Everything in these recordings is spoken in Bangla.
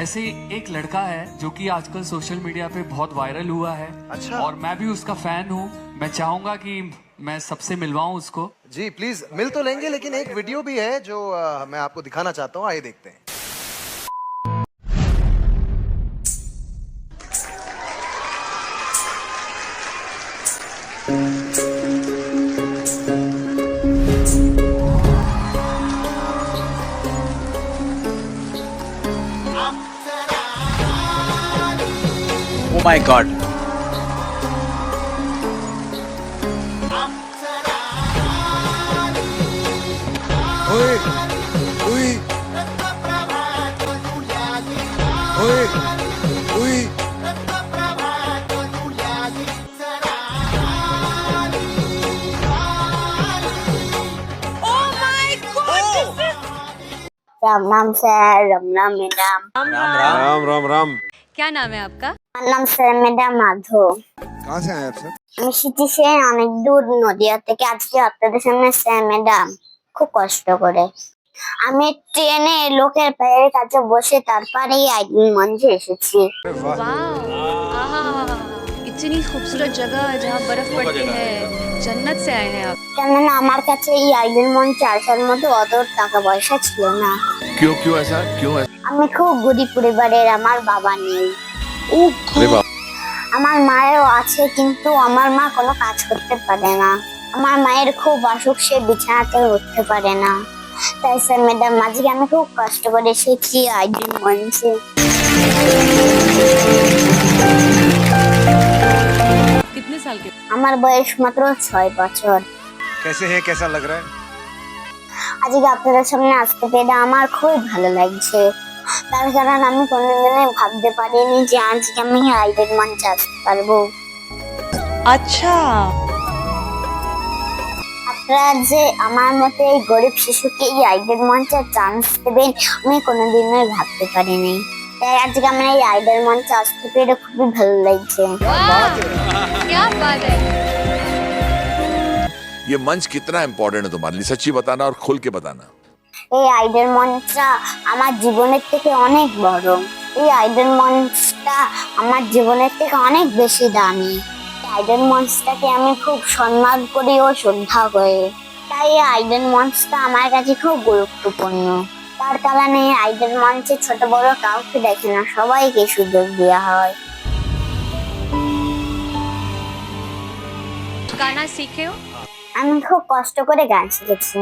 ऐसे एक लड़का है जो कि आजकल सोशल मीडिया पे बहुत वायरल हुआ है। अच्छा। और मैं भी उसका फैन हूँ। मैं चाहूंगा कि मैं सबसे मिलवाऊं उसको। जी प्लीज मिल तो लेंगे, लेकिन एक वीडियो भी है जो मैं आपको दिखाना चाहता हूँ, आइए देखते हैं। Oh my God. ओए, ओए, ओए, ओए। राम नाम सर, राम नाम मैडम। राम राम राम। क्या नाम है आपका? আমার নাম স্যার ম্যাডাম মাধব। कहाँ से आए आप सर? আমি এসেছি সে অনেক দূর নদিয়া থেকে। আজকে আপনাদের সামনে স্যার ম্যাডাম খুব কষ্ট করে আমি ট্রেনে লোকের পায়ের কাছে বসে তারপরেই একদিন মঞ্চে এসেছি। वाह, आहा, इतनी खूबसूरत जगह जहाँ बर्फ पड़ती है, जन्नत से आए हैं आप। কেননা আমার কাছে এই আইডল মঞ্চে আসার মতো অত টাকা পয়সা ছিল না। क्यों ऐसा আমি খুব গরিব পরিবারের, আমার বাবা নেই। আমার মায়েরও আছে, কিন্তু আমার মা কোনো কাজ করতে পারে না। আমার মায়ের খুব অসুখ, সে বিছানাতে উঠতে পারে না। তাই স্যার ম্যাডাম আজকে আমি খুব কষ্ট করে এসেছি আইডল মঞ্চে। कितने साल के? আমার বয়স মাত্র 6 বছর। कैसे हैं, कैसा लग रहा है? আজকে আপনাদের সামনে আসতে পেরে আমার খুব ভালো লাগছে। তার কারণ আমি কোনোদিনই ভাবতে পারিনি যে আজকে আমি আইডল মঞ্চে আসতে পারবো। अच्छा, আপনারা যে আমার মতো এই গরিব শিশুকে এই আইডল মঞ্চে চান্স দেবেন, আমি কোনোদিনই ভাবতে পারিনি। তাই আজকে আমার এই আইডল মঞ্চে আসতে পেরে খুবই ভালো লাগছে। क्या बात है। ये मंच कितना इम्पोर्टेंट है तुम्हारे लिए, सच्ची बताना और खुल के बताना। এই আইডল মঞ্চটা আমার জীবনের থেকে অনেক বড়। এই আইডল মঞ্চটা আমার জীবনের থেকে অনেক বেশি দামি। আইডল মঞ্চটাকে আমি খুব সম্মান করি ও শ্রদ্ধা করি। তাই এই আইডল মঞ্চটা আমার কাছে খুব গুরুত্বপূর্ণ। তার কারণে এই আইডল মঞ্চে ছোট বড় কাউকে দেখে না, সবাইকে সুযোগ দেওয়া হয়। गाना सीखे हो? আমি খুব কষ্ট করে গান শিখেছি,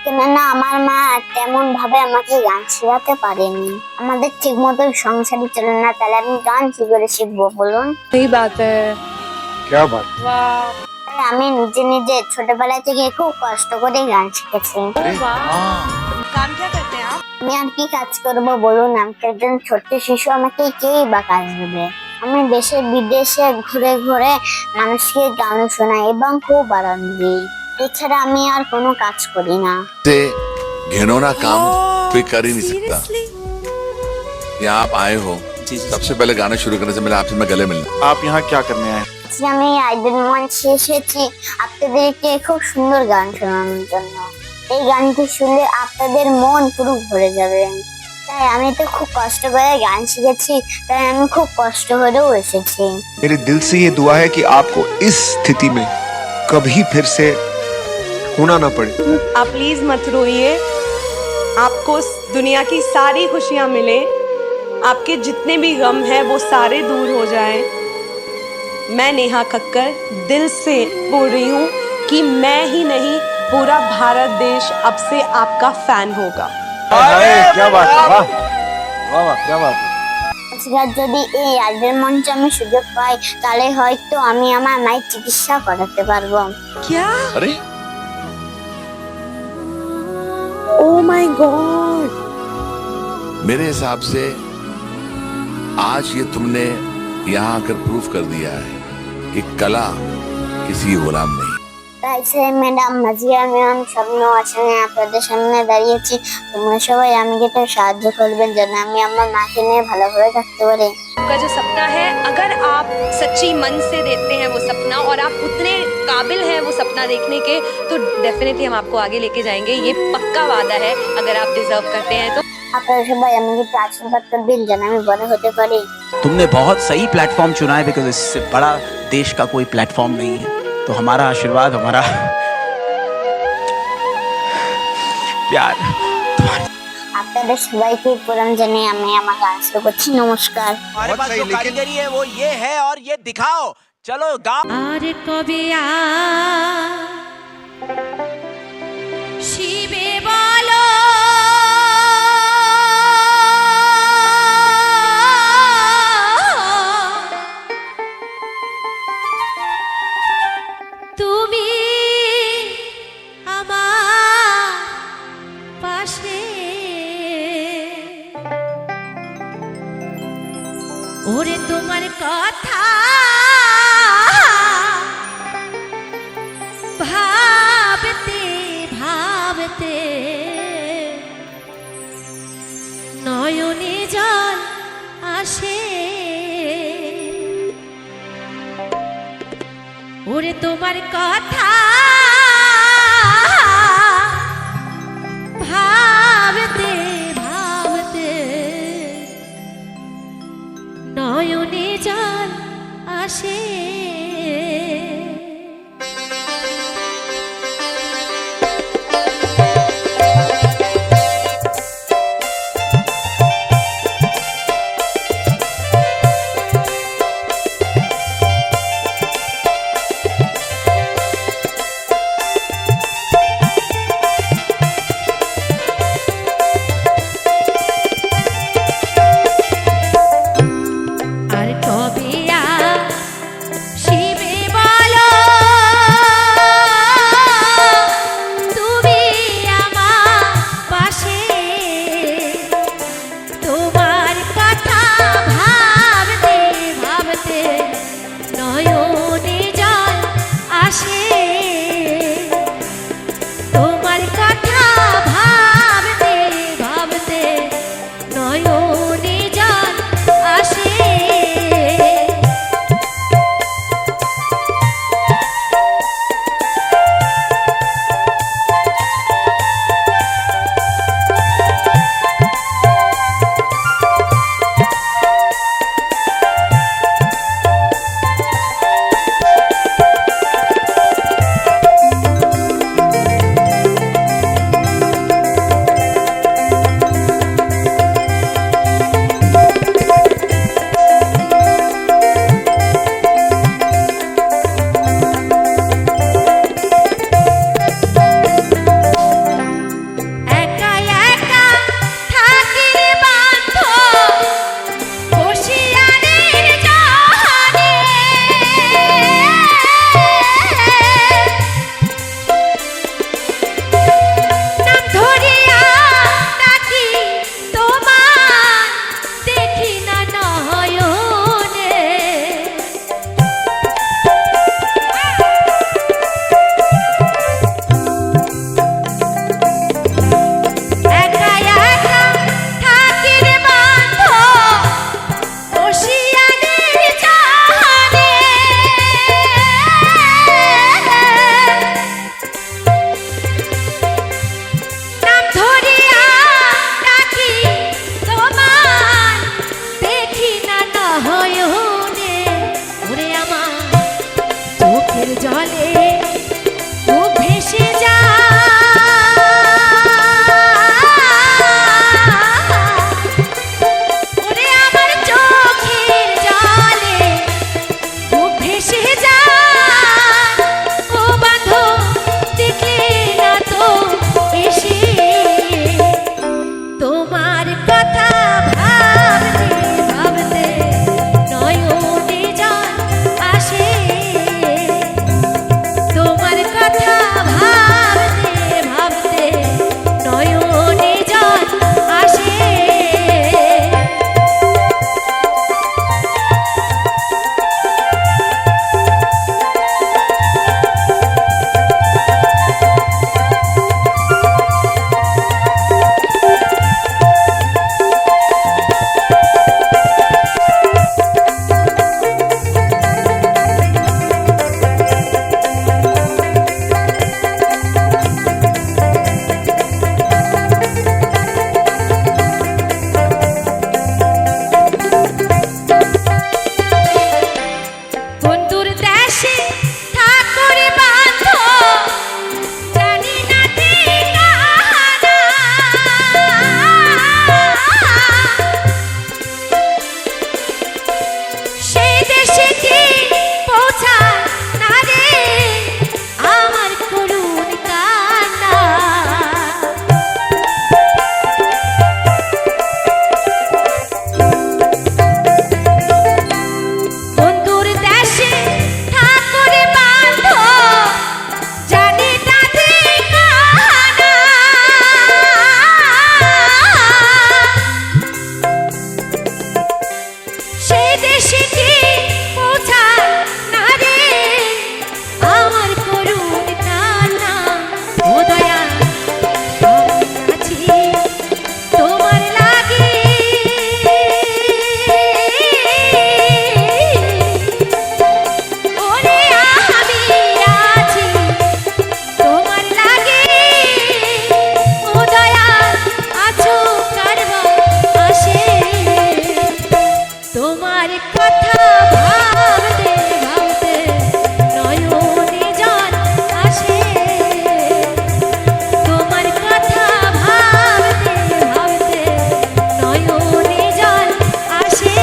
কেননা আমার মা তেমন ভাবে আমাকে গান শেখাতে পারেনি। আমাদের ঠিক মতো সংসারই চলে না, তাহলে আমি গান কি করে শিখবো বলুন? सही बात है। क्या बात? তাই আমি নিজে নিজে ছোটবেলা থেকে খুব কষ্ট করে গান শিখেছি। काम क्या करते हैं आप? আমি আর কি কাজ করবো বলুন? আমি একজন ছোট্ট শিশু, আমাকে কেই বা কাজ দেবে? আমি দেশে বিদেশে ঘুরে ঘুরে মানুষকে গান শোনাই এবং খুব আনন্দ দিই। এছাড়া আমি আর কোনো কাজ করি না। से घिनौना काम कोई कर ही नहीं सकता। यहाँ आप आए हो, सबसे पहले गाना शुरू करने से पहले आपसे मैं गले मिलना। आप यहाँ क्या करने आए? আজকে আমি আইডল মঞ্চে এসেছি আপনাদেরকে খুব সুন্দর গান শোনানোর জন্য। এই গানটি শুনলে আপনাদের মন পুরো ভরে যাবে। তাই আমি তো খুব কষ্ট করে গান শিখেছি, তাই আমি খুব কষ্ট করেও এসেছি। मेरे दिल से ये दुआ है कि आपको इस स्थिति में कभी फिर से होना ना पड़े। आप प्लीज मत रोइए, आपको दुनिया की सारी खुशियां मिले, आपके जितने भी गम हैं वो सारे दूर हो जाएं। मैं नेहा कक्कर दिल से बोल रही हूँ कि मैं ही नहीं, पूरा भारत देश अब से आपका फैन होगा। क्या बात है, वाह वाह वाह, क्या बात है। আজকে যদি এই আইডল মঞ্চে আমি সুযোগ পাই, তাহলে হয়তো আমি আমার মায়ের চিকিৎসা করাতে পারবো। क्या? अरे ओ माय गॉड। मेरे हिसाब से आज ये तुमने यहाँ आकर प्रूफ कर दिया है कि कला किसी की गुलाम नहीं। তাই স্যার ম্যাডাম আজকে আমি আমার স্বপ্ন আসলে আপনাদের সামনে দাঁড়িয়েছি। তোমরা সবাই আমাকে একটু সাহায্য করবেন যেন আমি আমার মাকে নিয়ে ভালোভাবে থাকতে পারি। आपका जो सपना है, अगर आप सच्ची मन से देखते हैं वो सपना और आप उतने काबिल हैं वो सपना देखने के, तो डेफिनेटली हम आपको आगे लेके जाएंगे। ये पक्का वादा है, अगर आप डिजर्व करते हैं तो। আপনারা সবাই আমাকে একটু আশীর্বাদ করবেন যেন আমি বড় হতে পারি। तुमने बहुत सही प्लेटफॉर्म चुना है, बिकॉज इससे बड़ा देश का कोई प्लेटफॉर्म नहीं है। तो हमारा आशीर्वाद, हमारा प्यार আপনাদের সবাইকে প্রণাম জানিয়ে আমি আমার গান শুরু করছি। নমস্কার। हमारे पास जो कारीगरी है वो ये है, और ये दिखाओ। चलो गाओ। আর কবে শিবে বলো তুমি আমার পাশে, ওরে তোমার কথা ভাবতে ভাবতে নয়নে জল আসে, ওরে তোমার কথা ভাবতে ভাবতে নয়নে জল আসে। আর কবে শিবে বলো তুমি আমার পাশে, তোমার কথা ভাবতে ভাবতে নয়নে জল আসে, তোমার কথা ভাবতে ভাবতে নয়নে জল আসে। একা একা থাকি রে বান্ধ বসিয়ানের জহানে, নাম ধরিয়া ডাকি তোমার দেখি না নয়নে, একা একা থাকি রে বান্ধ বসিয়ানের জহানে, নাম ধরিয়া ডাকি তোমার দেখি না নয়নে, ওরে আমার চোখের জলে ও ভেসে ওরে আমার চোখের জলে ও ভেসে ও বাঁধো দেখলে না তো এসে, তোমার কথা ভাবতে ভাবতে নয়নে জল আসে, তোমার কথা ভাবতে ভাবতে নয়নে জল আসে, তোমার কথা ভাবতে ভাবতে নয়নে জল আসে।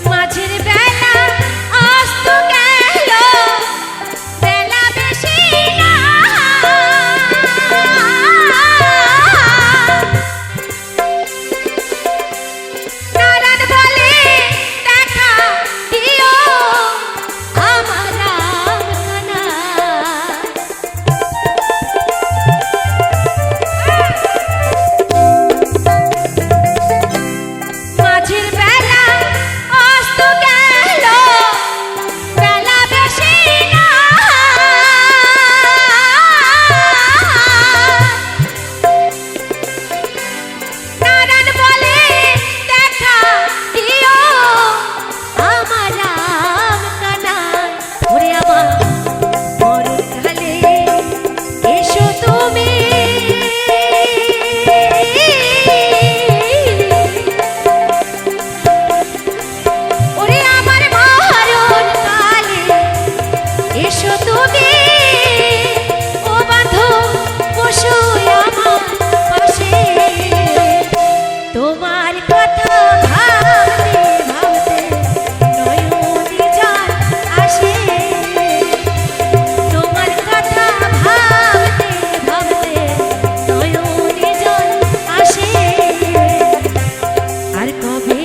মাঝের বেলা অস্ত গেল, বেলা বেশি না, নারায়ণ বলে দেখা দিও আমার রামখানা। মাঝের বেলা অস্ত গেল, বেলা বেশি না, নারায়ণ বলে দেখা দিও আমার রামখানা। ওরে আমার মরণকালে এসো তুমি, ওরে আমার মরণ কালে এসো তুমি, ও বাঁধো বসো আমার পাশে। তোমার কথা ভাবতে ভাবতে নয়নে জল আসে, তোমার কথা ভাবতে ভাবতে নয়নে জল আসে। আর কবে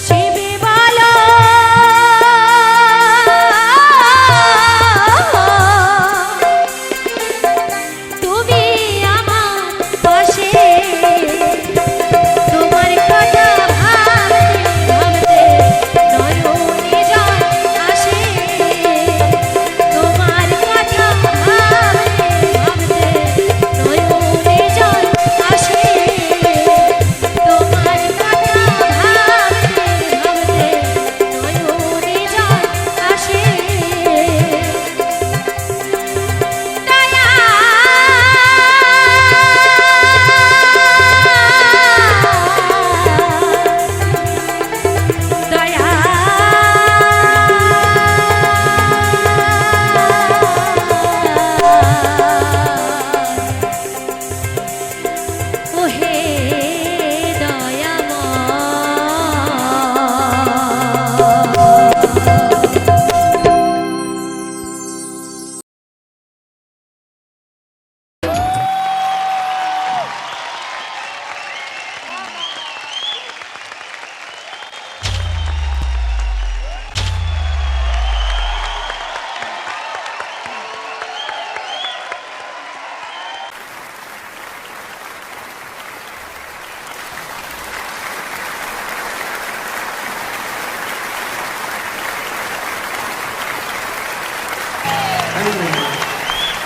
শিবে বলো তুমি আমার পাশে, তোমার কথা ভাবতে ভাবতে নয়নে জল আসে, তোমার কথা ভাবতে ভাবতে নয়নে জল আসে, তোমার কথা ভাবতে ভাবতে নয়নে জল আসে। দয়া ওহে দয়াময়।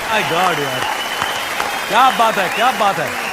माय गॉड यार, क्या बात है, क्या बात है।